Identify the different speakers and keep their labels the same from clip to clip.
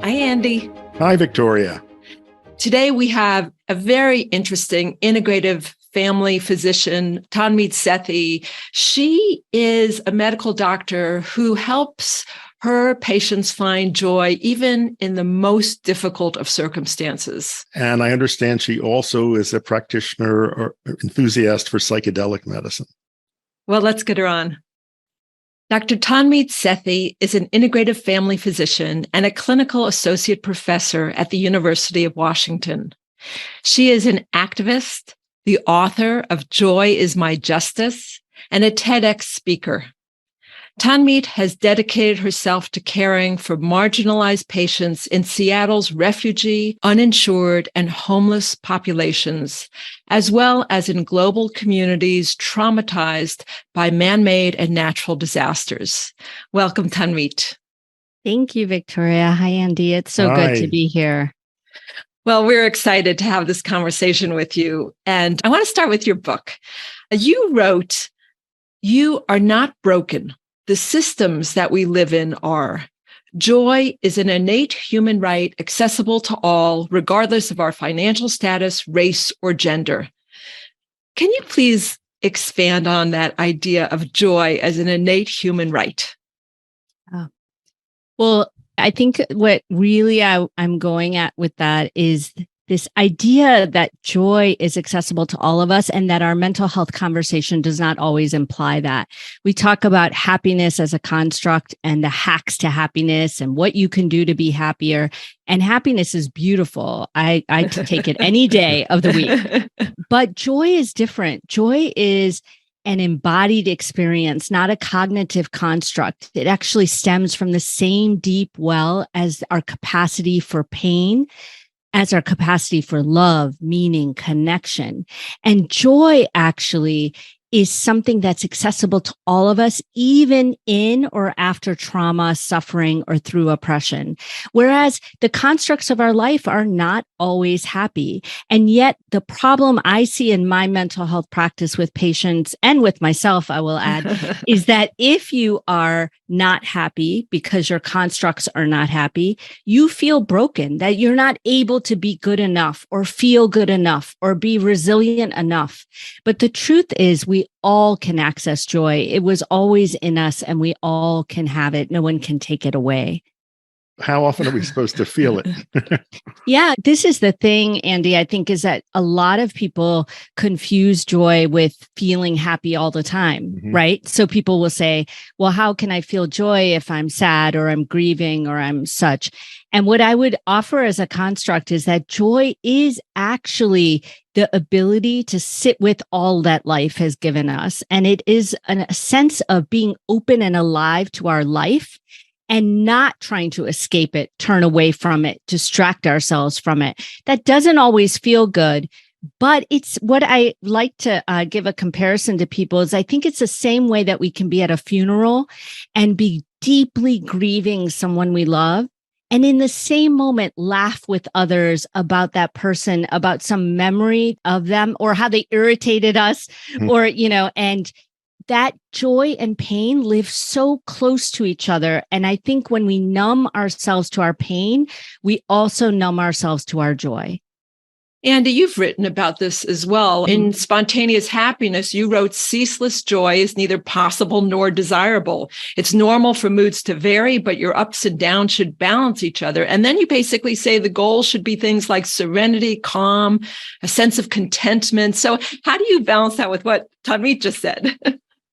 Speaker 1: Hi, Andy.
Speaker 2: Hi, Victoria.
Speaker 1: Today we have a very interesting integrative family physician, Tanmeet Sethi. She is a medical doctor who helps her patients find joy even in the most difficult of circumstances.
Speaker 2: And I understand she also is a practitioner or enthusiast for psychedelic medicine.
Speaker 1: Well, let's get her on. Dr. Tanmeet Sethi is an integrative family physician and a clinical associate professor at the University of Washington. She is an activist, the author of Joy is My Justice, and a TEDx speaker. Tanmeet has dedicated herself to caring for marginalized patients in Seattle's refugee, uninsured, and homeless populations, as well as in global communities traumatized by man-made and natural disasters. Welcome, Tanmeet.
Speaker 3: Thank you, Victoria. Hi, Andy. It's so good to be here.
Speaker 1: Well, we're excited to have this conversation with you. And I want to start with your book. You wrote, "You are not broken. The systems that we live in are. Joy is an innate human right accessible to all, regardless of our financial status, race, or gender." Can you please expand on that idea of joy as an innate human right?
Speaker 3: Well, I think what really I'm going at with that is this idea that joy is accessible to all of us and that our mental health conversation does not always imply that. We talk about happiness as a construct and the hacks to happiness and what you can do to be happier. And happiness is beautiful. I take it any day of the week. But joy is different. Joy is an embodied experience, not a cognitive construct. It actually stems from the same deep well as our capacity for pain, as our capacity for love, meaning, connection. And joy actually is something that's accessible to all of us, even in or after trauma, suffering, or through oppression. Whereas the constructs of our life are not always happy. And yet the problem I see in my mental health practice with patients and with myself, I will add, is that if you are not happy because your constructs are not happy, you feel broken, that you're not able to be good enough or feel good enough or be resilient enough. But the truth is we all can access joy. It was always in us and we all can have it. No one can take it away.
Speaker 2: How often are we supposed to feel it?
Speaker 3: Yeah, this is the thing, Andy, I think, is that a lot of people confuse joy with feeling happy all the time, right? So people will say, well, how can I feel joy if I'm sad or I'm grieving or I'm such? And what I would offer as a construct is that joy is actually the ability to sit with all that life has given us. And it is a sense of being open and alive to our life and not trying to escape it, turn away from it, distract ourselves from it. That doesn't always feel good, but it's what I like to give a comparison to people is I think it's the same way that we can be at a funeral and be deeply grieving someone we love. And in the same moment, laugh with others about that person, about some memory of them or how they irritated us or, and that joy and pain live so close to each other. And I think when we numb ourselves to our pain, we also numb ourselves to our joy.
Speaker 1: Andy, you've written about this as well. In Spontaneous Happiness, you wrote, "Ceaseless joy is neither possible nor desirable. It's normal for moods to vary, but your ups and downs should balance each other." And then you basically say the goal should be things like serenity, calm, a sense of contentment. So how do you balance that with what Tanmeet just said?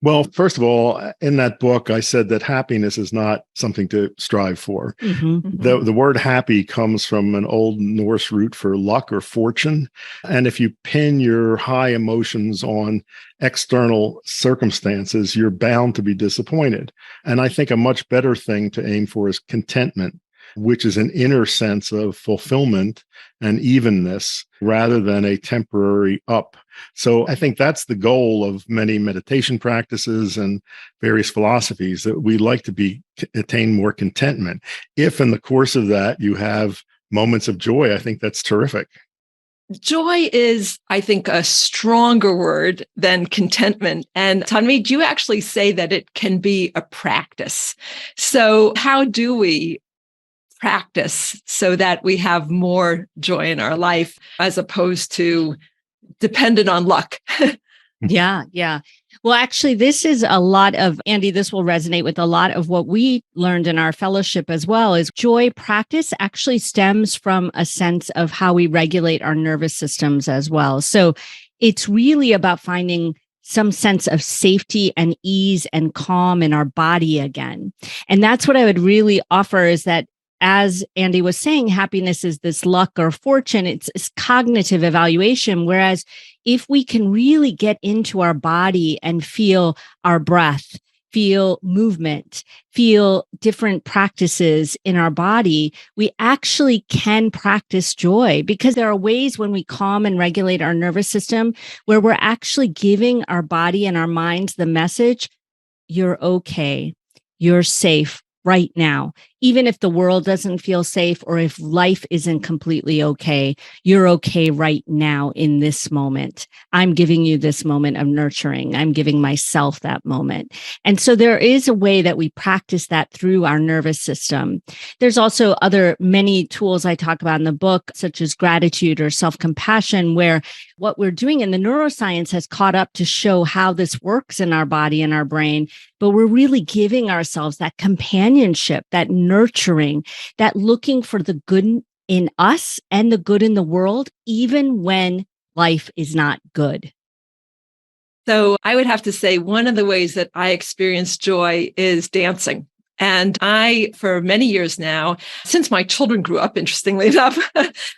Speaker 2: Well, first of all, in that book, I said that happiness is not something to strive for. The word happy comes from an old Norse root for luck or fortune. And if you pin your high emotions on external circumstances, you're bound to be disappointed. And I think a much better thing to aim for is contentment, which is an inner sense of fulfillment and evenness rather than a temporary up. So I think that's the goal of many meditation practices and various philosophies, that we like to attain more contentment. If in the course of that you have moments of joy, I think that's terrific.
Speaker 1: Joy is, I think, a stronger word than contentment. And Tanmeet, you actually say that it can be a practice. So how do we practice so that we have more joy in our life as opposed to dependent on luck?
Speaker 3: Yeah. Well, actually, this is a lot of, Andy, this will resonate with a lot of what we learned in our fellowship as well, is joy practice actually stems from a sense of how we regulate our nervous systems as well. So it's really about finding some sense of safety and ease and calm in our body again. And that's what I would really offer, is that, as Andy was saying, happiness is this luck or fortune. It's cognitive evaluation. Whereas if we can really get into our body and feel our breath, feel movement, feel different practices in our body, we actually can practice joy, because there are ways when we calm and regulate our nervous system where we're actually giving our body and our minds the message, you're okay, you're safe right now. Even if the world doesn't feel safe, or if life isn't completely okay, you're okay right now in this moment. I'm giving you this moment of nurturing. I'm giving myself that moment. And so there is a way that we practice that through our nervous system. There's also many tools I talk about in the book, such as gratitude or self-compassion, where what we're doing in the neuroscience has caught up to show how this works in our body and our brain. But we're really giving ourselves that companionship, that nurturing, that looking for the good in us and the good in the world, even when life is not good.
Speaker 1: So I would have to say one of the ways that I experience joy is dancing. And I, for many years now, since my children grew up, interestingly enough,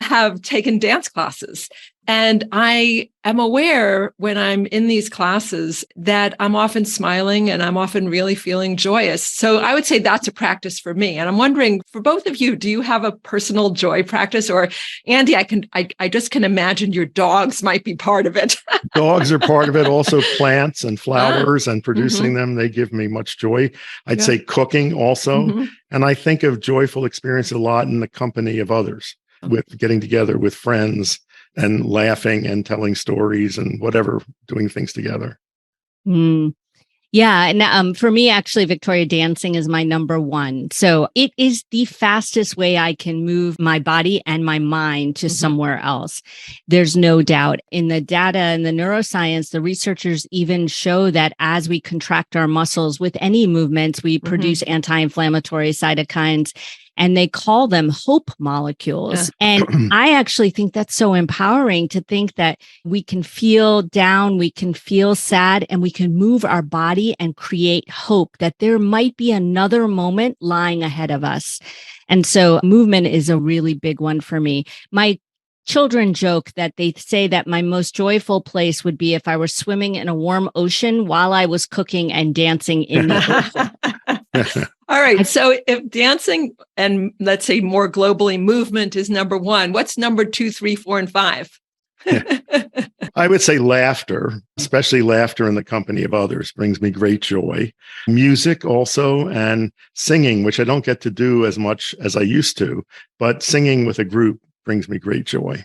Speaker 1: have taken dance classes. And I am aware when I'm in these classes that I'm often smiling and I'm often really feeling joyous. So I would say that's a practice for me. And I'm wondering, for both of you, do you have a personal joy practice? Or Andy, I just can imagine your dogs might be part of it.
Speaker 2: Dogs are part of it. Also plants and flowers and producing them. They give me much joy. I'd say cooking also. And I think of joyful experience a lot in the company of others, with getting together with friends and laughing and telling stories and whatever, doing things together.
Speaker 3: Yeah. And for me, actually, Victoria, dancing is my number one. So it is the fastest way I can move my body and my mind to somewhere else. There's no doubt. In the data and the neuroscience, the researchers even show that as we contract our muscles with any movements, we produce anti-inflammatory cytokines. And they call them hope molecules. And I actually think that's so empowering, to think that we can feel down, we can feel sad, and we can move our body and create hope that there might be another moment lying ahead of us. And so movement is a really big one for me. My children joke that they say that my most joyful place would be if I were swimming in a warm ocean while I was cooking and dancing in the ocean.
Speaker 1: All right. So if dancing and, let's say, more globally, movement is number one, what's number 2, 3, 4, and 5?
Speaker 2: I would say laughter, especially laughter in the company of others, brings me great joy. Music also, and singing, which I don't get to do as much as I used to, but singing with a group brings me great joy.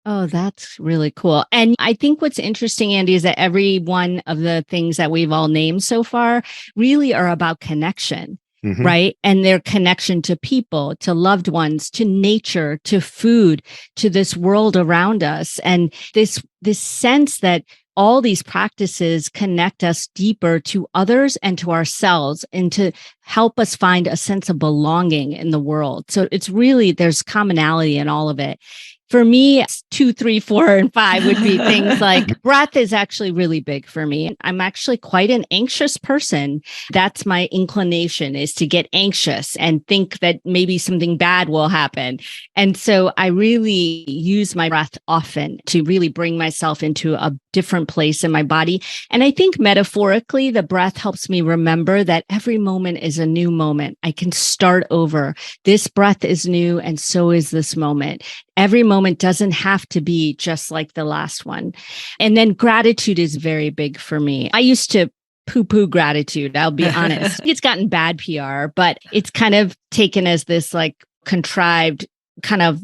Speaker 3: Oh, that's really cool. And I think what's interesting, Andy, is that every one of the things that we've all named so far really are about connection. Right? And their connection to people, to loved ones, to nature, to food, to this world around us. And this sense that all these practices connect us deeper to others and to ourselves, and to help us find a sense of belonging in the world. So it's really, there's commonality in all of it. For me, 2, 3, 4, and 5 would be things like breath is actually really big for me. I'm actually quite an anxious person. That's my inclination, is to get anxious and think that maybe something bad will happen. And so I really use my breath often to really bring myself into a different place in my body. And I think metaphorically, the breath helps me remember that every moment is a new moment. I can start over. This breath is new, and so is this moment. Every moment doesn't have to be just like the last one. And then gratitude is very big for me. I used to poo-poo gratitude, I'll be honest. It's gotten bad PR, but it's kind of taken as this like contrived kind of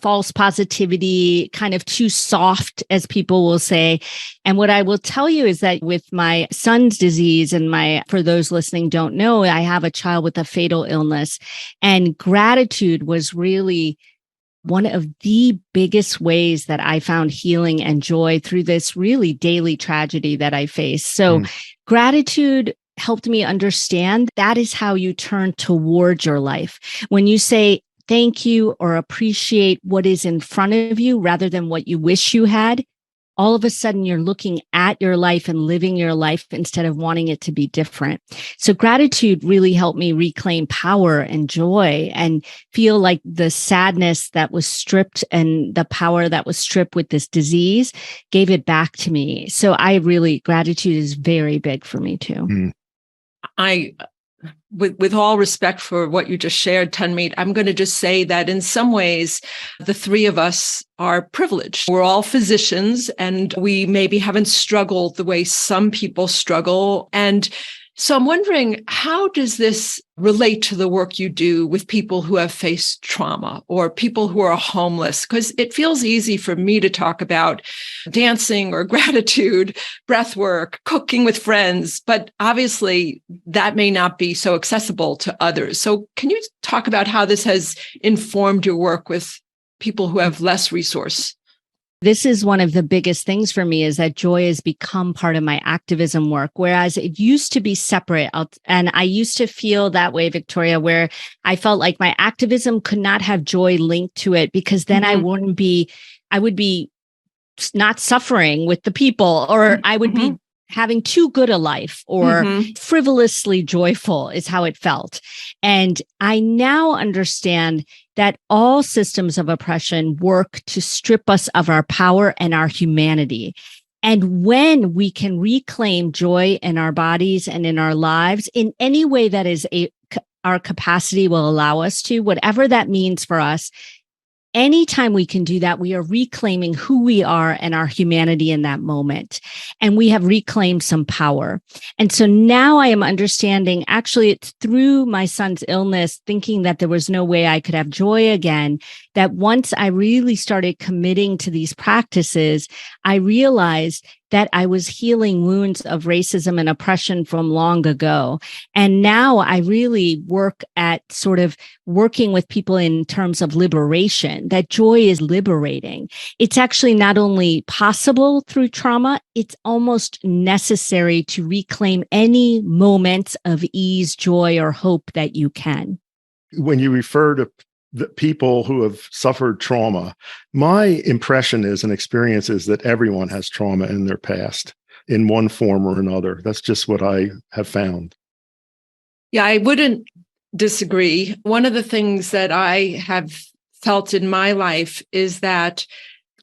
Speaker 3: false positivity, kind of too soft, as people will say. And what I will tell you is that with my son's disease and for those listening don't know, I have a child with a fatal illness, and gratitude was really one of the biggest ways that I found healing and joy through this really daily tragedy that I face. So gratitude helped me understand that is how you turn towards your life. When you say thank you or appreciate what is in front of you rather than what you wish you had, all of a sudden you're looking at your life and living your life instead of wanting it to be different. So gratitude really helped me reclaim power and joy and feel like the sadness that was stripped and the power that was stripped with this disease gave it back to me. So gratitude is very big for me too.
Speaker 1: With all respect for what you just shared, Tanmeet, I'm going to just say that in some ways, the three of us are privileged. We're all physicians, and we maybe haven't struggled the way some people struggle. And so I'm wondering, how does this relate to the work you do with people who have faced trauma or people who are homeless? Because it feels easy for me to talk about dancing or gratitude, breath work, cooking with friends, but obviously that may not be so accessible to others. So can you talk about how this has informed your work with people who have less resource?
Speaker 3: This is one of the biggest things for me, is that joy has become part of my activism work, whereas it used to be separate. And I used to feel that way, Victoria, where I felt like my activism could not have joy linked to it, because then I would be not suffering with the people, or I would be having too good a life, or frivolously joyful is how it felt. And I now understand that all systems of oppression work to strip us of our power and our humanity. And when we can reclaim joy in our bodies and in our lives in any way that is our capacity will allow us to, whatever that means for us, anytime we can do that, we are reclaiming who we are and our humanity in that moment. And we have reclaimed some power. And so now I am understanding, actually, it's through my son's illness, thinking that there was no way I could have joy again, that once I really started committing to these practices, I realized that I was healing wounds of racism and oppression from long ago. And now I really work at sort of working with people in terms of liberation, that joy is liberating. It's actually not only possible through trauma, it's almost necessary to reclaim any moments of ease, joy, or hope that you can.
Speaker 2: When you refer to the people who have suffered trauma, my impression is and experience is that everyone has trauma in their past in one form or another. That's just what I have found.
Speaker 1: Yeah, I wouldn't disagree. One of the things that I have felt in my life is that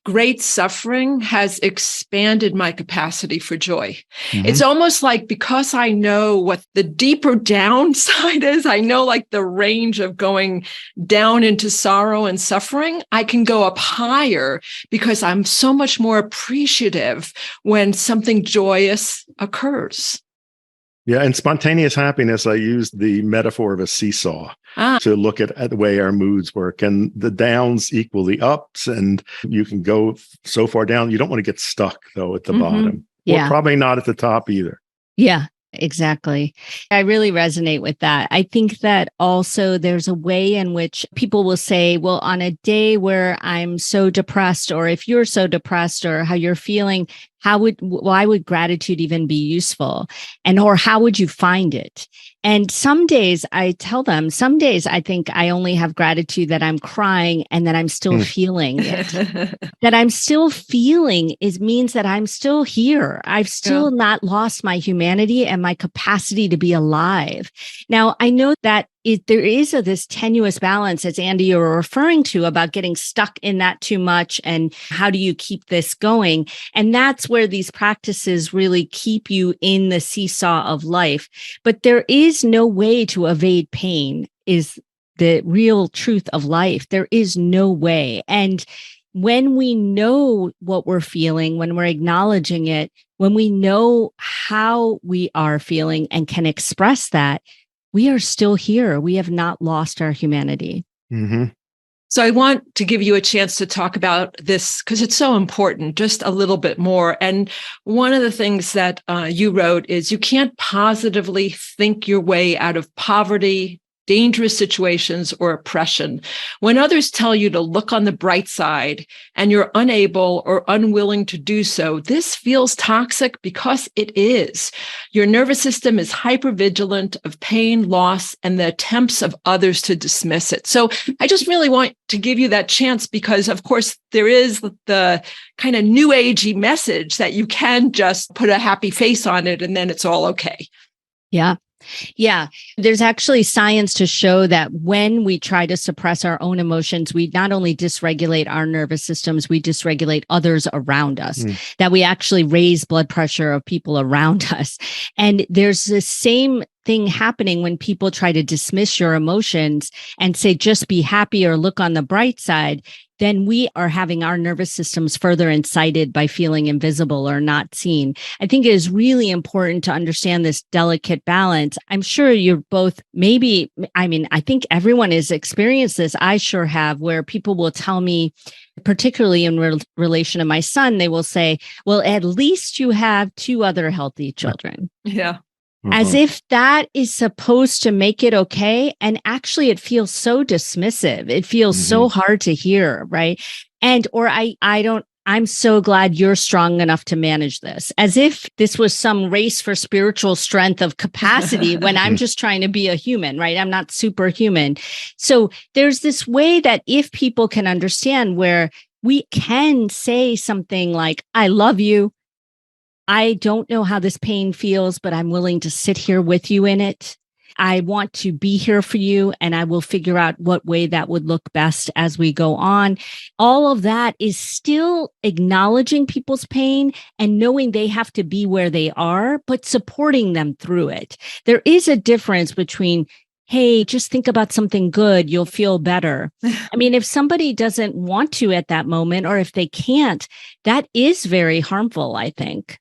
Speaker 1: great suffering has expanded my capacity for joy. It's almost like, because I know what the deeper downside is, I know like the range of going down into sorrow and suffering, I can go up higher because I'm so much more appreciative when something joyous occurs.
Speaker 2: Yeah, and spontaneous happiness, I used the metaphor of a seesaw to look at the way our moods work, and the downs equal the ups, and you can go so far down. You don't want to get stuck, though, at the bottom, or probably not at the top either.
Speaker 3: Yeah, exactly. I really resonate with that. I think that also there's a way in which people will say, well, on a day where I'm so depressed, or if you're so depressed, or how you're feeling, why would gratitude even be useful? Or how would you find it? And some days I tell them, some days I think I only have gratitude that I'm crying and that I'm still feeling it. That I'm still feeling means that I'm still here. I've still not lost my humanity and my capacity to be alive. Now, I know that there is this tenuous balance, as Andy, you were referring to, about getting stuck in that too much, and how do you keep this going? And that's where these practices really keep you in the seesaw of life. But there is no way to evade pain, is the real truth of life. There is no way. And when we know what we're feeling, when we're acknowledging it, when we know how we are feeling and can express that, we are still here. We have not lost our humanity.
Speaker 1: So I want to give you a chance to talk about this because it's so important, just a little bit more. And one of the things that you wrote is you can't positively think your way out of poverty, dangerous situations, or oppression. When others tell you to look on the bright side and you're unable or unwilling to do so, this feels toxic because it is. Your nervous system is hypervigilant of pain, loss, and the attempts of others to dismiss it. So I just really want to give you that chance because, of course, there is the kind of new agey message that you can just put a happy face on it and then it's all okay.
Speaker 3: Yeah. Yeah, there's actually science to show that when we try to suppress our own emotions, we not only dysregulate our nervous systems, we dysregulate others around us, that we actually raise blood pressure of people around us. And there's the same thing happening when people try to dismiss your emotions and say, just be happy or look on the bright side. Then we are having our nervous systems further incited by feeling invisible or not seen. I think it is really important to understand this delicate balance. I'm sure you're both I think everyone has experienced this. I sure have, where people will tell me, particularly in relation to my son, they will say, well, at least you have 2 other healthy children.
Speaker 1: Yeah.
Speaker 3: As if that is supposed to make it okay. And actually, it feels so dismissive. It feels so hard to hear, right? I'm so glad you're strong enough to manage this. As if this was some race for spiritual strength of capacity when I'm just trying to be a human, right? I'm not superhuman. So there's this way that if people can understand where we can say something like, I love you. I don't know how this pain feels, but I'm willing to sit here with you in it. I want to be here for you, and I will figure out what way that would look best as we go on. All of that is still acknowledging people's pain and knowing they have to be where they are, but supporting them through it. There is a difference between, hey, just think about something good, you'll feel better. I mean, if somebody doesn't want to at that moment, or if they can't, that is very harmful, I think.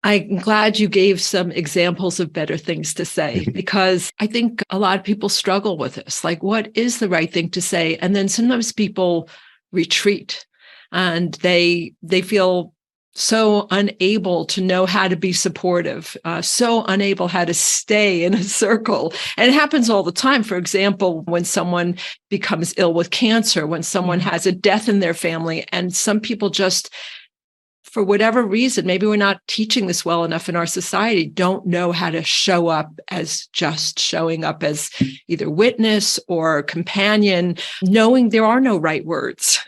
Speaker 1: I'm glad you gave some examples of better things to say, because I think a lot of people struggle with this. Like, what is the right thing to say? And then sometimes people retreat and they feel so unable to know how to be supportive, so unable how to stay in a circle. And it happens all the time. For example, when someone becomes ill with cancer, when someone has a death in their family, and some people just, for whatever reason, maybe we're not teaching this well enough in our society, don't know how to show up as just showing up as either witness or companion, knowing there are no right words.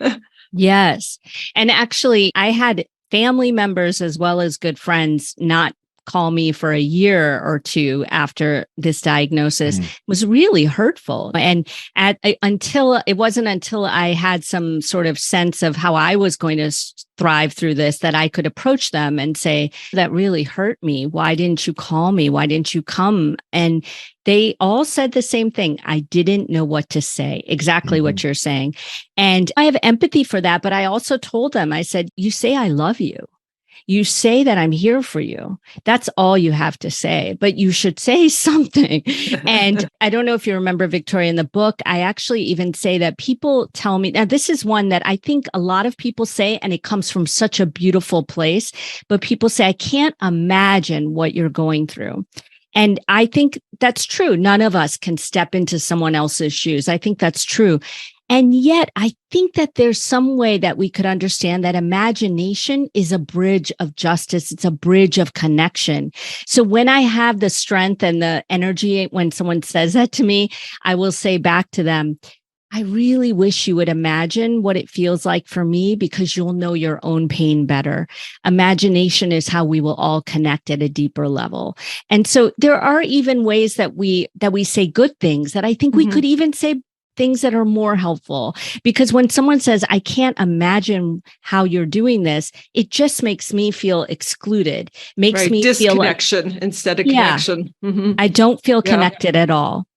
Speaker 3: Yes. And actually, I had family members as well as good friends not call me for a year or 2 after this diagnosis. Was really hurtful. And it wasn't until I had some sort of sense of how I was going to thrive through this that I could approach them and say, that really hurt me. Why didn't you call me? Why didn't you come? And they all said the same thing. I didn't know what to say, exactly what you're saying. And I have empathy for that. But I also told them, I said, you say, I love you. You say that I'm here for you. That's all you have to say, but you should say something. And I don't know if you remember, Victoria, in the book, I actually even say that people tell me, now this is one that I think a lot of people say, and it comes from such a beautiful place, but people say, I can't imagine what you're going through. And I think that's true. None of us can step into someone else's shoes. I think that's true. And yet, I think that there's some way that we could understand that imagination is a bridge of justice. It's a bridge of connection. So when I have the strength and the energy, when someone says that to me, I will say back to them, I really wish you would imagine what it feels like for me, because you'll know your own pain better. Imagination is how we will all connect at a deeper level. And so there are even ways that we say good things that I think we could even say things that are more helpful. Because when someone says, I can't imagine how you're doing this, it just makes me feel excluded, makes me feel like
Speaker 1: disconnection instead of connection.
Speaker 3: I don't feel connected at all.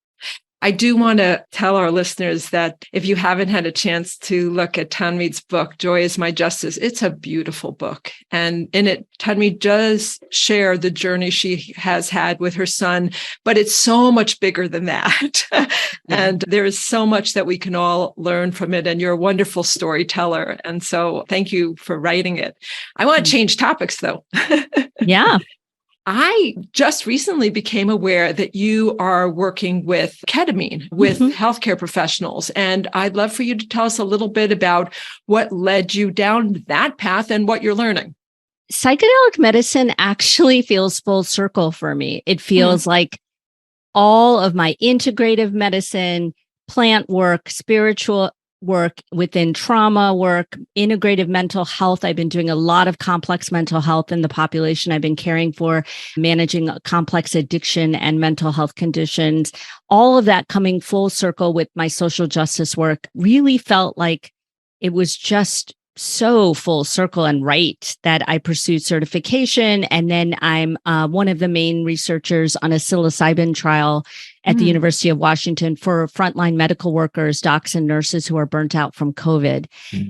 Speaker 1: I do want to tell our listeners that if you haven't had a chance to look at Tanmeet's book, Joy is My Justice, it's a beautiful book. And in it, Tanmeet does share the journey she has had with her son, but it's so much bigger than that. And there is so much that we can all learn from it. And you're a wonderful storyteller. And so thank you for writing it. I want to change topics, though.
Speaker 3: Yeah.
Speaker 1: I just recently became aware that you are working with ketamine with healthcare professionals. And I'd love for you to tell us a little bit about what led you down that path and what you're learning.
Speaker 3: Psychedelic medicine actually feels full circle for me. It feels like all of my integrative medicine, plant work, spiritual work within trauma work, integrative mental health. I've been doing a lot of complex mental health in the population I've been caring for, managing complex addiction and mental health conditions. All of that coming full circle with my social justice work really felt like it was just so full circle and right that I pursued certification. And then I'm one of the main researchers on a psilocybin trial at the University of Washington for frontline medical workers, docs and nurses who are burnt out from COVID,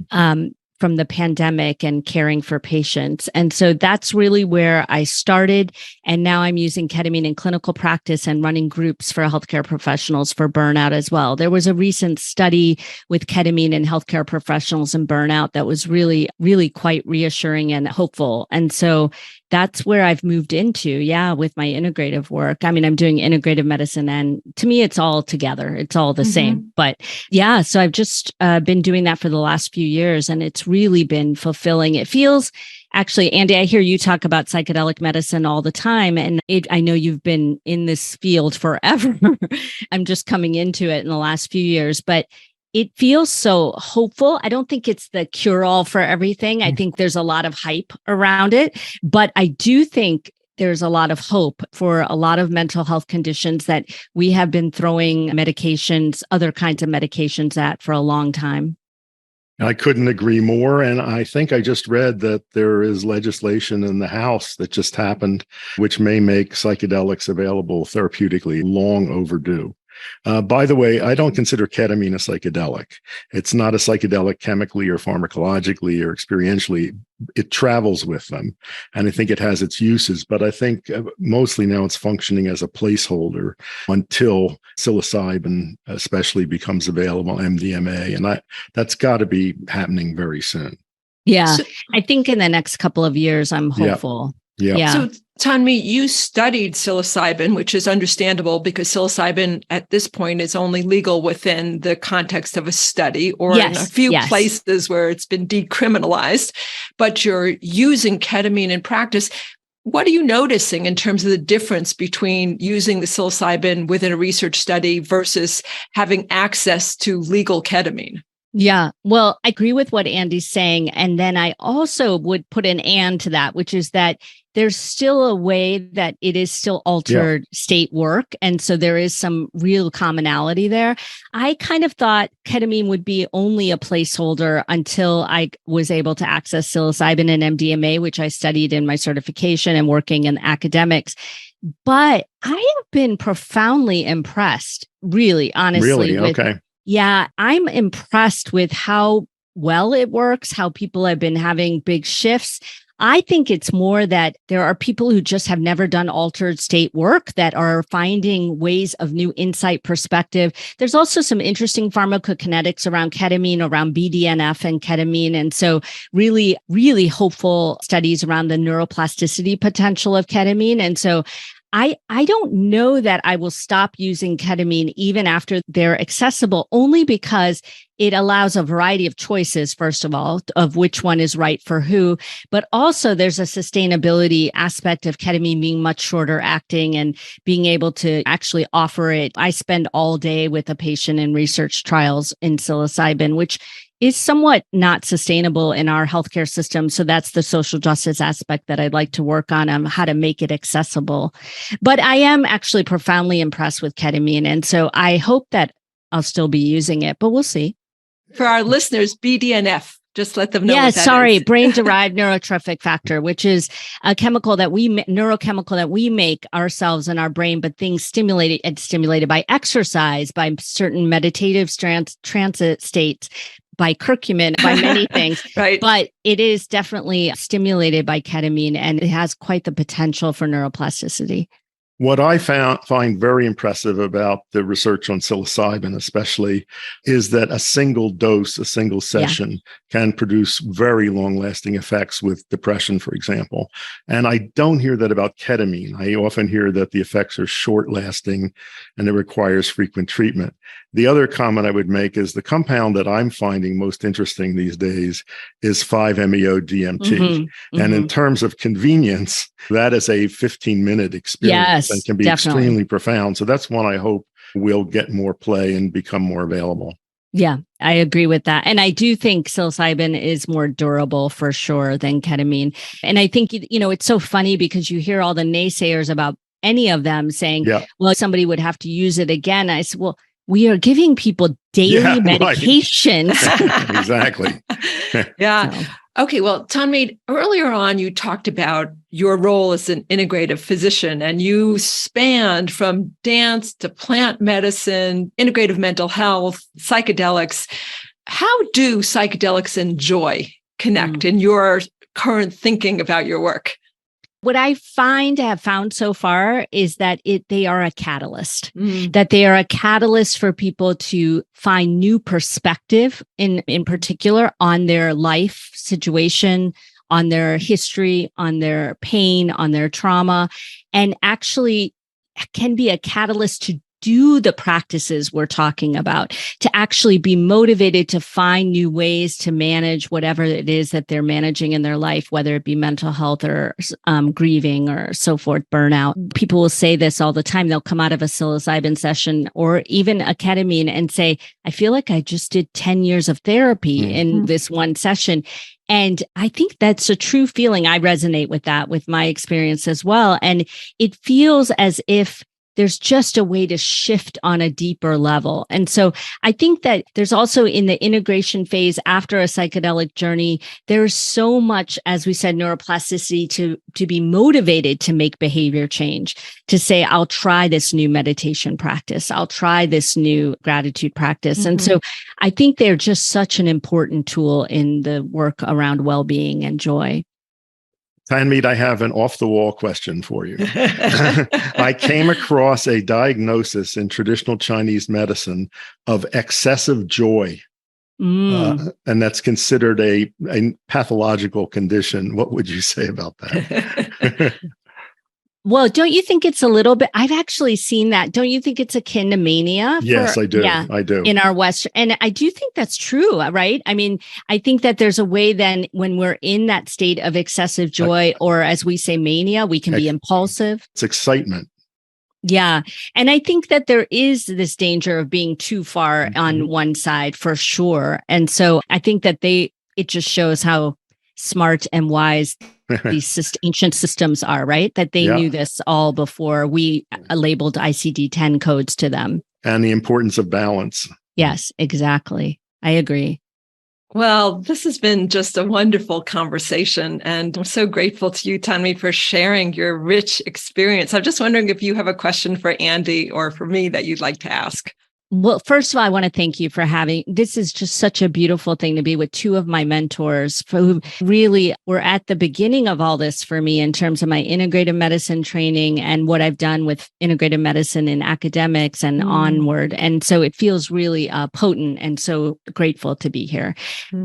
Speaker 3: from the pandemic and caring for patients. And so that's really where I started. And now I'm using ketamine in clinical practice and running groups for healthcare professionals for burnout as well. There was a recent study with ketamine in healthcare professionals and burnout that was really, really quite reassuring and hopeful. And so that's where I've moved into, with my integrative work. I mean, I'm doing integrative medicine, and to me, it's all together. It's all the same. But so I've just been doing that for the last few years, and it's really been fulfilling. It feels, actually, Andy, I hear you talk about psychedelic medicine all the time, and I know you've been in this field forever. I'm just coming into it in the last few years, but it feels so hopeful. I don't think it's the cure-all for everything. I think there's a lot of hype around it, but I do think there's a lot of hope for a lot of mental health conditions that we have been throwing medications, other kinds of medications at for a long time.
Speaker 2: I couldn't agree more. And I think I just read that there is legislation in the House that just happened, which may make psychedelics available therapeutically, long overdue. By the way, I don't consider ketamine a psychedelic. It's not a psychedelic chemically or pharmacologically or experientially. It travels with them, and I think it has its uses. But I think mostly now it's functioning as a placeholder until psilocybin especially becomes available, MDMA, and that's got to be happening very soon.
Speaker 3: Yeah, so, I think in the next couple of years, I'm hopeful.
Speaker 2: Yeah.
Speaker 1: So, Tanmeet, you studied psilocybin, which is understandable because psilocybin at this point is only legal within the context of a study or in a few places where it's been decriminalized, but you're using ketamine in practice. What are you noticing in terms of the difference between using the psilocybin within a research study versus having access to legal ketamine?
Speaker 3: Yeah, well, I agree with what Andy's saying. And then I also would put an and to that, which is that there's still a way that it is still altered state work. And so there is some real commonality there. I kind of thought ketamine would be only a placeholder until I was able to access psilocybin and MDMA, which I studied in my certification and working in academics. But I have been profoundly impressed, really, honestly.
Speaker 2: Really? Okay.
Speaker 3: Yeah, I'm impressed with how well it works, how people have been having big shifts. I think it's more that there are people who just have never done altered state work that are finding ways of new insight, perspective. There's also some interesting pharmacokinetics around ketamine, around BDNF and ketamine. And so really, really hopeful studies around the neuroplasticity potential of ketamine. And so I don't know that I will stop using ketamine even after they're accessible, only because it allows a variety of choices, first of all, of which one is right for who. But also there's a sustainability aspect of ketamine being much shorter acting and being able to actually offer it. I spend all day with a patient in research trials in psilocybin, which is somewhat not sustainable in our healthcare system. So that's the social justice aspect that I'd like to work on how to make it accessible. But I am actually profoundly impressed with ketamine. And so I hope that I'll still be using it, but we'll see.
Speaker 1: For our listeners, BDNF, Just let them know.
Speaker 3: Yeah,
Speaker 1: what that
Speaker 3: sorry,
Speaker 1: is.
Speaker 3: brain-derived neurotrophic factor, which is a chemical that neurochemical that we make ourselves in our brain, but things stimulated by exercise, by certain meditative transit states, by curcumin, by many things.
Speaker 1: Right.
Speaker 3: But it is definitely stimulated by ketamine, and it has quite the potential for neuroplasticity.
Speaker 2: What I find very impressive about the research on psilocybin, especially, is that a single dose, a single session can produce very long-lasting effects with depression, for example. And I don't hear that about ketamine. I often hear that the effects are short-lasting and it requires frequent treatment. The other comment I would make is the compound that I'm finding most interesting these days is 5-MeO-DMT. And in terms of convenience, that is a 15-minute experience and can be extremely profound. So that's one I hope will get more play and become more available.
Speaker 3: Yeah, I agree with that. And I do think psilocybin is more durable for sure than ketamine. And I think, it's so funny because you hear all the naysayers about any of them saying, well, somebody would have to use it again. I said, well, we are giving people daily medications.
Speaker 2: Right. Exactly.
Speaker 1: Yeah. So. Okay. Well, Tanmeet, earlier on, you talked about your role as an integrative physician, and you spanned from dance to plant medicine, integrative mental health, psychedelics. How do psychedelics and joy connect in your current thinking about your work?
Speaker 3: What I have found so far is that they are a catalyst, that they are a catalyst for people to find new perspective in particular on their life situation, on their history, on their pain, on their trauma, and actually can be a catalyst to do the practices we're talking about, to actually be motivated to find new ways to manage whatever it is that they're managing in their life, whether it be mental health or grieving or so forth, burnout. People will say this all the time. They'll come out of a psilocybin session or even a ketamine and say, I feel like I just did 10 years of therapy in this one session. And I think that's a true feeling. I resonate with that, with my experience as well. And it feels as if there's just a way to shift on a deeper level. And so I think that there's also in the integration phase after a psychedelic journey, there's so much, as we said, neuroplasticity to be motivated to make behavior change, to say, I'll try this new meditation practice. I'll try this new gratitude practice. And so I think they're just such an important tool in the work around well-being and joy.
Speaker 2: Tanmeet, I have an off-the-wall question for you. I came across a diagnosis in traditional Chinese medicine of excessive joy, and that's considered a pathological condition. What would you say about that?
Speaker 3: Well, don't you think it's a little bit, I've actually seen that. Don't you think it's akin to mania?
Speaker 2: Yes, I do.
Speaker 3: Yeah,
Speaker 2: I do.
Speaker 3: In our Western, and I do think that's true, right? I mean, I think that there's a way then when we're in that state of excessive joy, or as we say, mania, we can be impulsive.
Speaker 2: It's excitement.
Speaker 3: Yeah. And I think that there is this danger of being too far on one side for sure. And so I think that it just shows how smart and wise these ancient systems are, right? That they knew this all before we labeled ICD-10 codes to them.
Speaker 2: And the importance of balance.
Speaker 3: Yes, exactly. I agree.
Speaker 1: Well, this has been just a wonderful conversation. And I'm so grateful to you, Tanmeet, for sharing your rich experience. I'm just wondering if you have a question for Andy or for me that you'd like to ask.
Speaker 3: Well, first of all, I want to thank you for this is just such a beautiful thing to be with two of my mentors who really were at the beginning of all this for me in terms of my integrative medicine training and what I've done with integrative medicine in academics and onward. And so it feels really potent and so grateful to be here.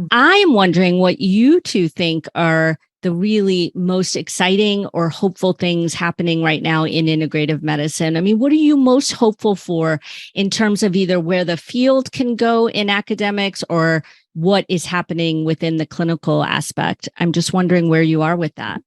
Speaker 3: I'm wondering what you two think are the really most exciting or hopeful things happening right now in integrative medicine? I mean, what are you most hopeful for in terms of either where the field can go in academics or what is happening within the clinical aspect? I'm just wondering where you are with that.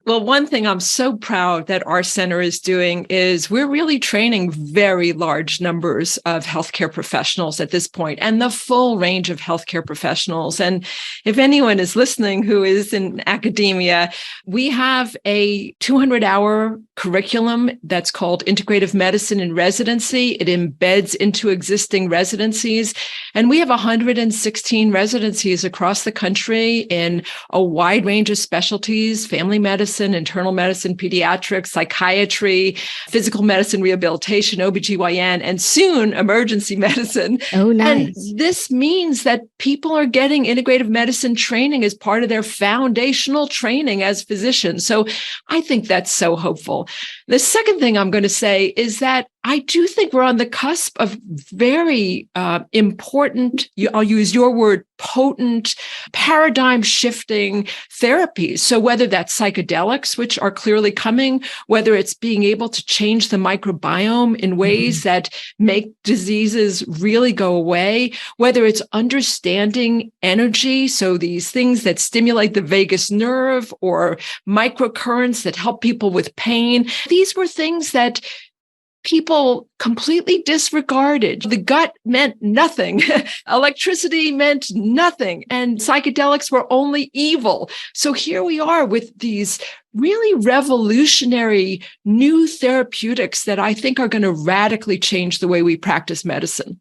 Speaker 1: Well, one thing I'm so proud that our center is doing is we're really training very large numbers of healthcare professionals at this point, and the full range of healthcare professionals. And if anyone is listening who is in academia, we have a 200-hour curriculum that's called Integrative Medicine in Residency. It embeds into existing residencies. And we have 116 residencies across the country in a wide range of specialties: family medicine, internal medicine, pediatrics, psychiatry, physical medicine, rehabilitation, OBGYN, and soon emergency medicine.
Speaker 3: Oh, nice.
Speaker 1: And this means that people are getting integrative medicine training as part of their foundational training as physicians. So I think that's so hopeful. The second thing I'm going to say is that I do think we're on the cusp of very important, I'll use your word, potent, paradigm shifting therapies. So whether that's psychedelics, which are clearly coming, whether it's being able to change the microbiome in ways that make diseases really go away, whether it's understanding energy, so these things that stimulate the vagus nerve or microcurrents that help people with pain. These were things that people completely disregarded. The gut meant nothing. Electricity meant nothing. And psychedelics were only evil. So here we are with these really revolutionary new therapeutics that I think are going to radically change the way we practice medicine.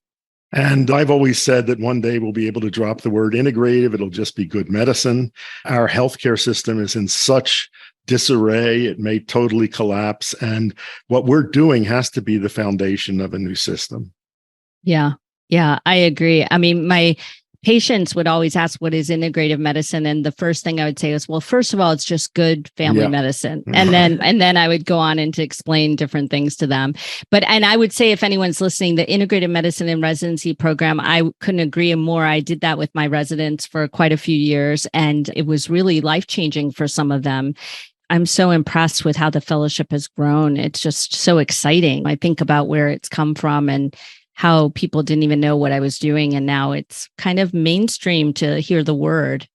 Speaker 2: And I've always said that one day we'll be able to drop the word integrative. It'll just be good medicine. Our healthcare system is in such disarray. It may totally collapse. And what we're doing has to be the foundation of a new system.
Speaker 3: Yeah. Yeah, I agree. I mean, my patients would always ask, what is integrative medicine? And the first thing I would say is, well, first of all, it's just good family medicine. And then I would go on and to explain different things to them. And I would say, if anyone's listening, the integrative medicine and residency program, I couldn't agree more. I did that with my residents for quite a few years, and it was really life-changing for some of them. I'm so impressed with how the fellowship has grown. It's just so exciting. I think about where it's come from and how people didn't even know what I was doing. And now it's kind of mainstream to hear the word.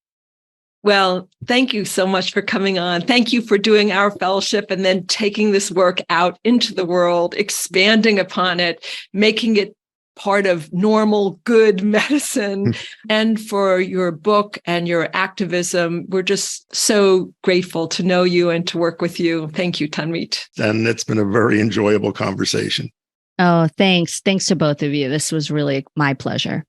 Speaker 1: Well, thank you so much for coming on. Thank you for doing our fellowship and then taking this work out into the world, expanding upon it, making it part of normal, good medicine, and for your book and your activism. We're just so grateful to know you and to work with you. Thank you, Tanmeet.
Speaker 2: And it's been a very enjoyable conversation.
Speaker 3: Oh, thanks. Thanks to both of you. This was really my pleasure.